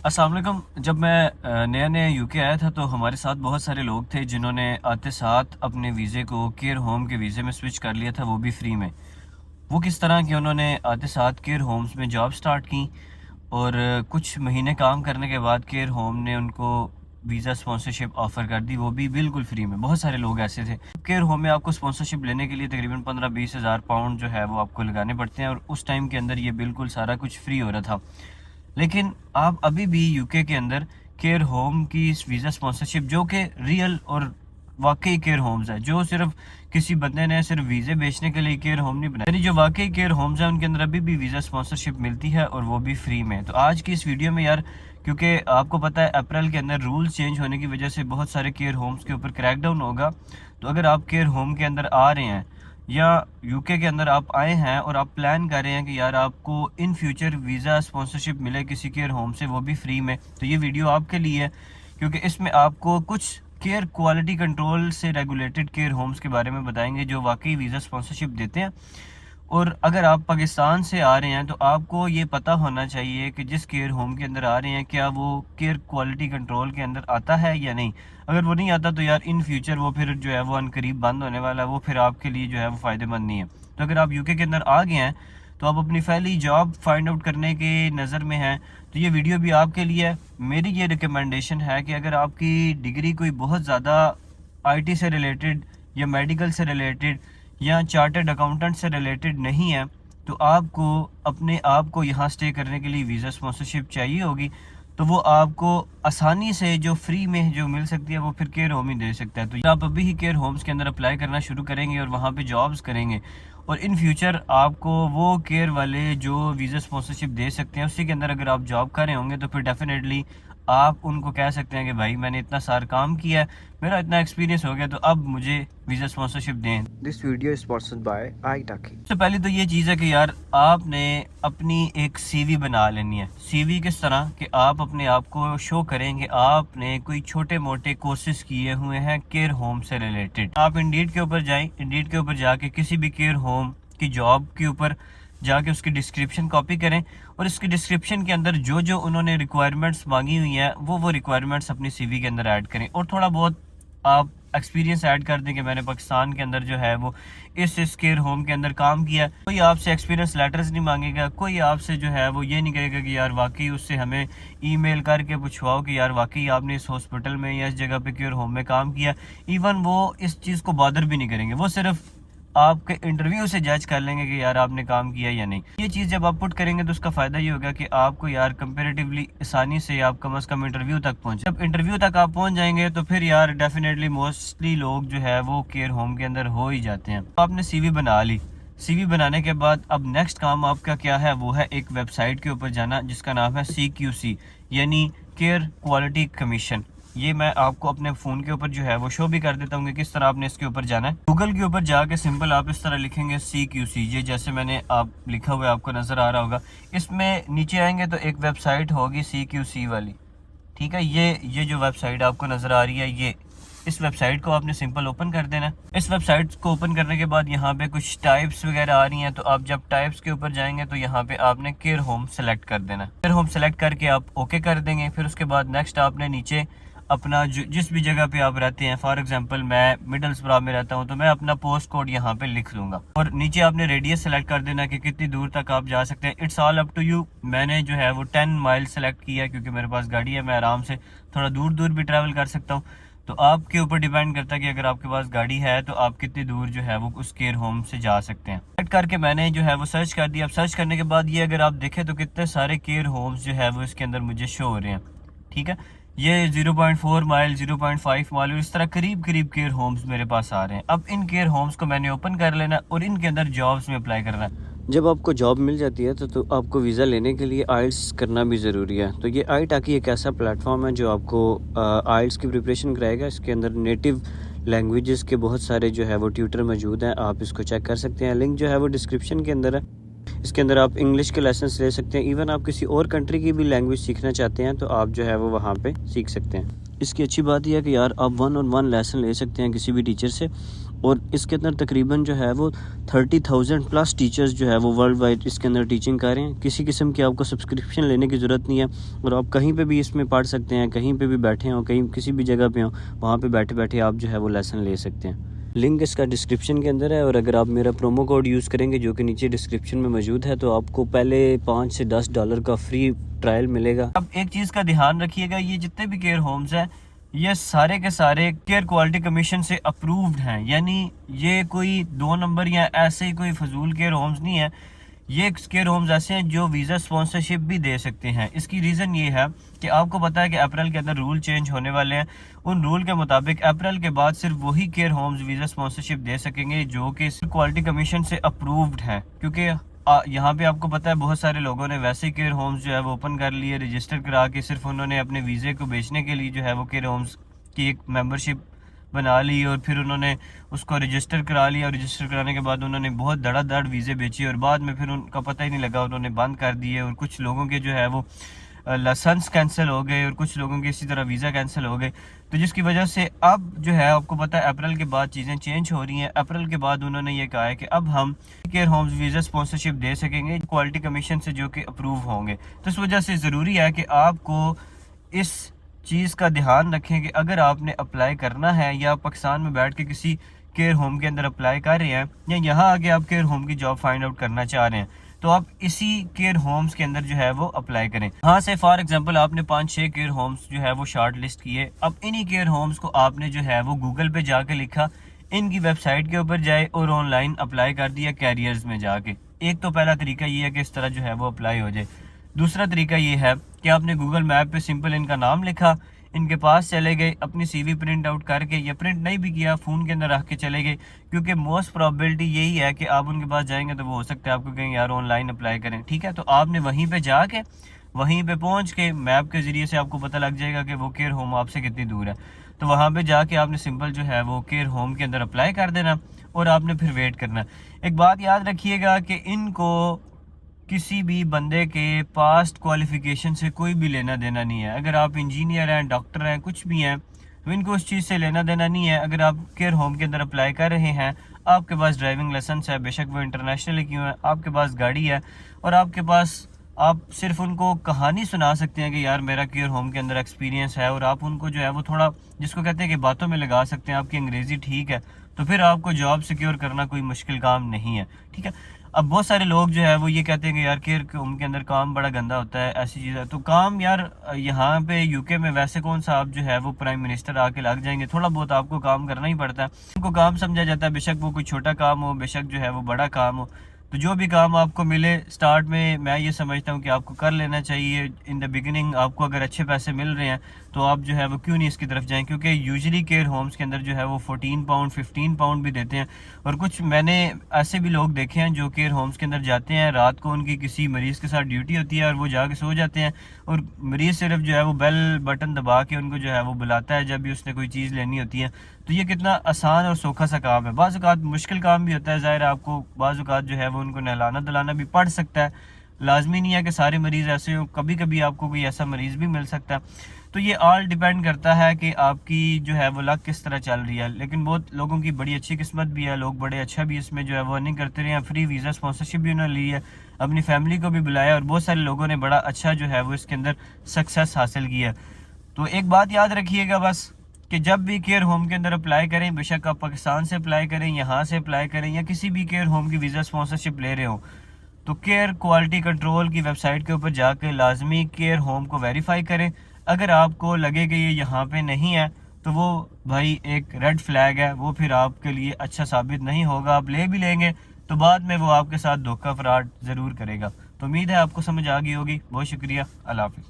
अस्सलाम वालेकुम। जब मैं नया नया यूके आया था तो हमारे साथ बहुत सारे लोग थे जिन्होंने आते साथ अपने वीज़े को केयर होम के वीज़े में स्विच कर लिया था, वो भी फ्री में। वो किस तरह कि उन्होंने आते साथ केयर होम्स में जॉब स्टार्ट की और कुछ महीने काम करने के बाद केयर होम ने उनको वीज़ा स्पॉन्सरशिप ऑफ़र कर दी, वो भी बिल्कुल फ्री में। बहुत सारे लोग ऐसे थे। केयर होम में आपको स्पॉन्सरशिप लेने के लिए तकरीबन 15-20 हज़ार पाउंड जो है वो आपको लगाने पड़ते हैं और उस टाइम के अंदर ये बिल्कुल सारा कुछ फ्री हो रहा था। लेकिन आप अभी भी यूके के अंदर केयर होम की इस वीज़ा स्पॉन्सरशिप जो कि रियल और वाकई केयर होम्स है, जो सिर्फ किसी बंदे ने सिर्फ वीज़े बेचने के लिए केयर होम नहीं बनाया, यानी जो वाकई केयर होम्स हैं उनके अंदर अभी भी वीज़ा स्पॉन्सरशिप मिलती है और वो भी फ्री में। तो आज की इस वीडियो में यार, क्योंकि आपको पता है अप्रैल के अंदर रूल्स चेंज होने की वजह से बहुत सारे केयर होम्स के ऊपर क्रैकडाउन होगा। तो अगर आप केयर होम के अंदर आ रहे हैं या यूके के अंदर आप आए हैं और आप प्लान कर रहे हैं कि यार आपको इन फ्यूचर वीज़ा स्पॉन्सरशिप मिले किसी केयर होम से, वो भी फ्री में, तो ये वीडियो आपके लिए है। क्योंकि इसमें आपको कुछ केयर क्वालिटी कंट्रोल से रेगुलेटेड केयर होम्स के बारे में बताएंगे जो वाकई वीज़ा स्पॉन्सरशिप देते हैं। और अगर आप पाकिस्तान से आ रहे हैं तो आपको ये पता होना चाहिए कि जिस केयर होम के अंदर आ रहे हैं क्या वो केयर क्वालिटी कंट्रोल के अंदर आता है या नहीं। अगर वो नहीं आता तो यार इन फ्यूचर वो फिर जो है वो अनकरीब बंद होने वाला है, वो फिर आपके लिए जो है वो फ़ायदेमंद नहीं है। तो अगर आप यूके के अंदर आ गए हैं तो आप अपनी पहली जॉब फाइंड आउट करने के नज़र में हैं तो ये वीडियो भी आपके लिए है। मेरी ये रिकमेंडेशन है कि अगर आपकी डिग्री कोई बहुत ज़्यादा आईटी से रिलेटेड या मेडिकल से रिलेटेड या चार्टर्ड अकाउंटेंट से रिलेटेड नहीं है तो आपको अपने आप को यहाँ स्टे करने के लिए वीज़ा स्पॉन्सरशिप चाहिए होगी। तो वो आपको आसानी से जो फ्री में जो मिल सकती है वो फिर केयर होम ही दे सकता है। तो आप अभी ही केयर होम्स के अंदर अप्लाई करना शुरू करेंगे और वहाँ पे जॉब्स करेंगे और इन फ्यूचर आपको वो केयर वाले जो वीज़ा स्पॉन्सरशिप दे सकते हैं उसी के अंदर अगर आप जॉब कर रहे होंगे तो फिर डेफिनेटली आप उनको कह सकते हैं कि भाई मैंने इतना सारा काम किया है, मेरा इतना एक्सपीरियंस हो गया, तो अब मुझे वीज़ा स्पॉन्सरशिप दें। This video is sponsored by iTaki. सबसे पहले तो ये चीज़ है कि यार आपने अपनी एक सीवी बना लेनी है। सीवी किस तरह कि आप अपने आप को शो करें कि आपने कोई छोटे मोटे कोर्सेज किए हुए हैं केयर होम से रिलेटेड। आप इंडीड के ऊपर जाएं, इंडीड के ऊपर जाके किसी भी केयर होम की जॉब के ऊपर जाके उसकी डिस्क्रिप्शन कॉपी करें और इसकी डिस्क्रिप्शन के अंदर जो जो उन्होंने रिक्वायरमेंट्स मांगी हुई हैं वो रिक्वायरमेंट्स अपनी सीवी के अंदर ऐड करें और थोड़ा बहुत आप एक्सपीरियंस ऐड कर दें कि मैंने पाकिस्तान के अंदर जो है वो इस केयर होम के अंदर काम किया। कोई आपसे एक्सपीरियंस लेटर्स नहीं मांगेगा, कोई आपसे जो है वो ये नहीं कहेगा कि यार वाकई उससे हमें ईमेल करके पूछवाओ कि यार वाकई आपने इस हॉस्पिटल में या इस जगह पे केयर होम में काम किया। इवन वो इस चीज़ को बॉदर भी नहीं करेंगे, वो सिर्फ आपके इंटरव्यू से जज कर लेंगे कि यार आपने काम किया या नहीं। ये चीज़ जब आप पुट करेंगे तो उसका फ़ायदा ये होगा कि आपको यार कंपेरेटिवली आसानी से आप कम से कम इंटरव्यू तक पहुँचे। जब इंटरव्यू तक आप पहुँच जाएंगे तो फिर यार डेफिनेटली मोस्टली लोग जो है वो केयर होम के अंदर हो ही जाते हैं। तो आपने सीवी बना ली, सीवी बनाने के बाद अब नेक्स्ट काम आपका क्या है, वो है एक वेबसाइट के ऊपर जाना जिसका नाम है CQC यानी केयर क्वालिटी कमीशन। ये मैं आपको अपने फ़ोन के ऊपर जो है वो शो भी कर देता हूँ कि किस तरह आपने इसके ऊपर जाना है। गूगल के ऊपर जाके सिंपल आप इस तरह लिखेंगे CQC, ये जैसे मैंने आप लिखा हुआ है आपको नज़र आ रहा होगा। इसमें नीचे आएंगे तो एक वेबसाइट होगी CQC वाली, ठीक है। ये जो वेबसाइट आपको नज़र आ रही है, ये इस वेबसाइट को आपने सिंपल ओपन कर देना। इस वेबसाइट को ओपन करने के बाद यहाँ पे कुछ टाइप्स वगैरह आ रही हैं, तो आप जब टाइप्स के ऊपर जाएंगे तो यहाँ पे आपने केयर होम सेलेक्ट कर देना। केयर होम सेलेक्ट करके आप ओके कर देंगे। फिर उसके बाद नेक्स्ट आपने नीचे अपना जिस भी जगह पे आप रहते हैं, फॉर एग्जांपल मैं मिडलस्ब्रा में रहता हूं तो मैं अपना पोस्ट कोड यहाँ पे लिख लूंगा और नीचे आपने रेडियस सेलेक्ट कर देना कि कितनी दूर तक आप जा सकते हैं। It's all up to you. मैंने जो है वो 10 माइल सेलेक्ट किया क्योंकि मेरे पास गाड़ी है, मैं आराम से थोड़ा दूर दूर भी ट्रैवल कर सकता हूँ। तो आपके ऊपर डिपेंड करता है कि अगर आपके पास गाड़ी है तो आप कितनी दूर जो है वो उस केयर होम से जा सकते हैं। सेलेक्ट करके मैंने जो है वो सर्च कर दिया। अब सर्च करने के बाद ये अगर आप देखें तो कितने सारे केयर होम्स जो है वो इसके अंदर मुझे शो हो रहे हैं, ठीक है। ये 0.4 माइल, 0.5 माइल और इस तरह करीब करीब केयर होम्स मेरे पास आ रहे हैं। अब इन केयर होम्स को मैंने ओपन कर लेना और इनके अंदर जॉब्स में अप्लाई करना। जब आपको जॉब मिल जाती है तो आपको वीज़ा लेने के लिए आइल्स करना भी ज़रूरी है। तो ये iTaki एक ऐसा प्लेटफॉर्म है जो आपको आइल्स की प्रिपरेशन कराएगा। इसके अंदर नेटिव लैंग्वेजेस के बहुत सारे जो है वो ट्यूटर मौजूद हैं, आप इसको चेक कर सकते हैं। लिंक जो है वो डिस्क्रिप्शन के अंदर है। इसके अंदर आप इंग्लिश के लेसन्स ले सकते हैं। इवन आप किसी और कंट्री की भी लैंग्वेज सीखना चाहते हैं तो आप जो है वो वहाँ पे सीख सकते हैं। इसकी अच्छी बात यह है कि यार आप 1-on-1 लेसन ले सकते हैं किसी भी टीचर से और इसके अंदर तकरीबन जो है वो 30,000 प्लस टीचर्स जो है वो वर्ल्ड वाइड इसके अंदर टीचिंग कर रहे हैं। किसी किस्म की आपको सब्सक्रिप्शन लेने की ज़रूरत नहीं है और आप कहीं पे भी इसमें पढ़ सकते हैं, कहीं पे भी बैठे हों, कहीं किसी भी जगह पे हों, वहाँ पे बैठे बैठे आप जो है वो लेसन ले सकते हैं। लिंक इसका डिस्क्रिप्शन के अंदर है और अगर आप मेरा प्रोमो कोड यूज़ करेंगे जो कि नीचे डिस्क्रिप्शन में मौजूद है तो आपको पहले $5 से $10 का फ्री ट्रायल मिलेगा। अब एक चीज़ का ध्यान रखिएगा, ये जितने भी केयर होम्स हैं ये सारे के सारे केयर क्वालिटी कमीशन से अप्रूव्ड हैं, यानी ये कोई 2 नंबर या ऐसे ही कोई फजूल केयर होम्स नहीं है। ये केयर होम्स ऐसे हैं जो वीज़ा स्पॉन्सरशिप भी दे सकते हैं। इसकी रीज़न ये है कि आपको पता है कि अप्रैल के अंदर रूल चेंज होने वाले हैं। उन रूल के मुताबिक अप्रैल के बाद सिर्फ वही केयर होम्स वीज़ा स्पॉन्सरशिप दे सकेंगे जो कि क्वालिटी कमीशन से अप्रूव्ड हैं, क्योंकि यहाँ पे आपको पता है बहुत सारे लोगों ने वैसे केयर होम्स जो है वो ओपन कर लिए, रजिस्टर करा के सिर्फ उन्होंने अपने वीज़े को बेचने के लिए जो है वो केयर होम्स की एक मेंबरशिप बना ली और फिर उन्होंने उसको रजिस्टर करा लिया और रजिस्टर कराने के बाद उन्होंने बहुत धड़ाधड़ वीज़े बेचे और बाद में फिर उनका पता ही नहीं लगा, उन्होंने बंद कर दिए और कुछ लोगों के जो है वो लाइसेंस कैंसिल हो गए और कुछ लोगों के इसी तरह वीज़ा कैंसिल हो गए। तो जिसकी वजह से अब जो है आपको पता है अप्रैल के बाद चीज़ें चेंज हो रही हैं। अप्रैल के बाद उन्होंने ये कहा है कि अब हम केयर होम्स वीज़ा स्पॉन्सरशिप दे सकेंगे क्वालिटी कमीशन से जो कि अप्रूव होंगे। तो इस वजह से ज़रूरी है कि आपको इस चीज़ का ध्यान रखें कि अगर आपने अप्लाई करना है या पाकिस्तान में बैठ के किसी केयर होम के अंदर अप्लाई कर रहे हैं या यहाँ आके आप केयर होम की जॉब फाइंड आउट करना चाह रहे हैं तो आप इसी केयर होम्स के अंदर जो है वो अप्लाई करें। यहाँ से फॉर एग्जांपल आपने 5-6 केयर होम्स जो है वो शॉर्ट लिस्ट किए। अब इन्हीं केयर होम्स को आपने जो है वो गूगल पे जाके लिखा, इनकी वेबसाइट के ऊपर जाए और ऑनलाइन अप्लाई कर दिया कैरियर्स में जाके। एक तो पहला तरीका ये है कि इस तरह जो है वो अप्लाई हो जाए। दूसरा तरीका ये है कि आपने गूगल मैप पे सिंपल इनका नाम लिखा, इनके पास चले गए, अपनी सीवी प्रिंट आउट करके या प्रिंट नहीं भी किया फ़ोन के अंदर रख के चले गए, क्योंकि मोस्ट प्रोबेबिलिटी यही है कि आप उनके पास जाएंगे तो वो हो सकता है आपको कहें यार ऑनलाइन अप्लाई करें। ठीक है, तो आपने वहीं पे जाके वहीं पे पहुंच के मैप के ज़रिए से आपको पता लग जाएगा कि वो केयर होम आपसे कितनी दूर है। तो वहाँ पे जाके आपने सिंपल जो है वो केयर होम के अंदर अप्लाई कर देना और आपने फिर वेट करना। एक बात याद रखिएगा कि इनको किसी भी बंदे के पास्ट क्वालिफिकेशन से कोई भी लेना देना नहीं है। अगर आप इंजीनियर हैं, डॉक्टर हैं, कुछ भी हैं तो इनको उस चीज़ से लेना देना नहीं है। अगर आप केयर होम के अंदर अप्लाई कर रहे हैं, आपके पास ड्राइविंग लाइसेंस है, बेशक वो इंटरनेशनल क्यों है, आपके पास गाड़ी है और आपके पास, आप सिर्फ उनको कहानी सुना सकते हैं कि यार मेरा केयर होम के अंदर एक्सपीरियंस है और आप उनको जो है वो थोड़ा जिसको कहते हैं कि बातों में लगा सकते हैं, आपकी अंग्रेज़ी ठीक है तो फिर आपको जॉब सिक्योर करना कोई मुश्किल काम नहीं है। ठीक है, अब बहुत सारे लोग जो है वो ये कहते हैं कि यार केयर होम के अंदर काम बड़ा गंदा होता है, ऐसी चीज़ है। तो काम यार यहाँ पे यूके में वैसे कौन सा आप जो है वो प्राइम मिनिस्टर आके लग जाएंगे, थोड़ा बहुत आपको काम करना ही पड़ता है। उनको काम समझा जाता है, बेशक वो कोई छोटा काम हो, बेशक जो है वो बड़ा काम हो। तो जो भी काम आपको मिले स्टार्ट में मैं ये समझता हूँ कि आपको कर लेना चाहिए। इन द बिगिनिंग आपको अगर अच्छे पैसे मिल रहे हैं तो आप जो है वो क्यों नहीं इसकी तरफ जाएं, क्योंकि यूजुअली केयर होम्स के अंदर जो है वो 14 पाउंड 15 पाउंड भी देते हैं। और कुछ मैंने ऐसे भी लोग देखे हैं जो केयर होम्स के अंदर जाते हैं, रात को उनकी किसी मरीज़ के साथ ड्यूटी होती है और वो जाके सो जाते हैं और मरीज़ सिर्फ जो है वो बेल बटन दबा के उनको जो है वो बुलाता है जब भी उसने कोई चीज़ लेनी होती है। तो ये कितना आसान और सौखा सा काम है। बाज़ औक़ात मुश्किल काम भी होता है, ज़ाहिर है आपको बाज़ औक़ात जो है वो उनको नहलाना धुलाना भी पड़ सकता है। लाजमी नहीं है कि सारे मरीज़ ऐसे हो, कभी कभी आपको कोई ऐसा मरीज़ भी मिल सकता है। तो ये ऑल डिपेंड करता है कि आपकी जो है वो लक किस तरह चल रही है। लेकिन बहुत लोगों की बड़ी अच्छी किस्मत भी है, लोग बड़े अच्छा भी इसमें जो है वो अर्निंग करते रहे हैं। फ्री वीज़ा स्पॉन्सरशिप भी उन्होंने ली है, अपनी फैमिली को भी बुलाया और बहुत सारे लोगों ने बड़ा अच्छा जो है वो इसके अंदर सक्सेस हासिल किया। तो एक बात याद रखिएगा बस कि जब भी केयर होम के अंदर अप्लाई करें, बेशक आप पाकिस्तान से अप्लाई करें, यहाँ से अप्लाई करें या किसी भी केयर होम की वीज़ा स्पॉन्सरशिप ले रहे हो, तो केयर क्वालिटी कंट्रोल की वेबसाइट के ऊपर जाकर लाजमी केयर होम को वेरीफाई करें। अगर आपको लगे कि ये यहाँ पे नहीं है तो वो भाई एक रेड फ्लैग है, वो फिर आपके लिए अच्छा साबित नहीं होगा। आप ले भी लेंगे तो बाद में वो आपके साथ धोखा फ्रॉड ज़रूर करेगा। तो उम्मीद है आपको समझ आ गई होगी। बहुत शुक्रिया, अल्लाह हाफिज़।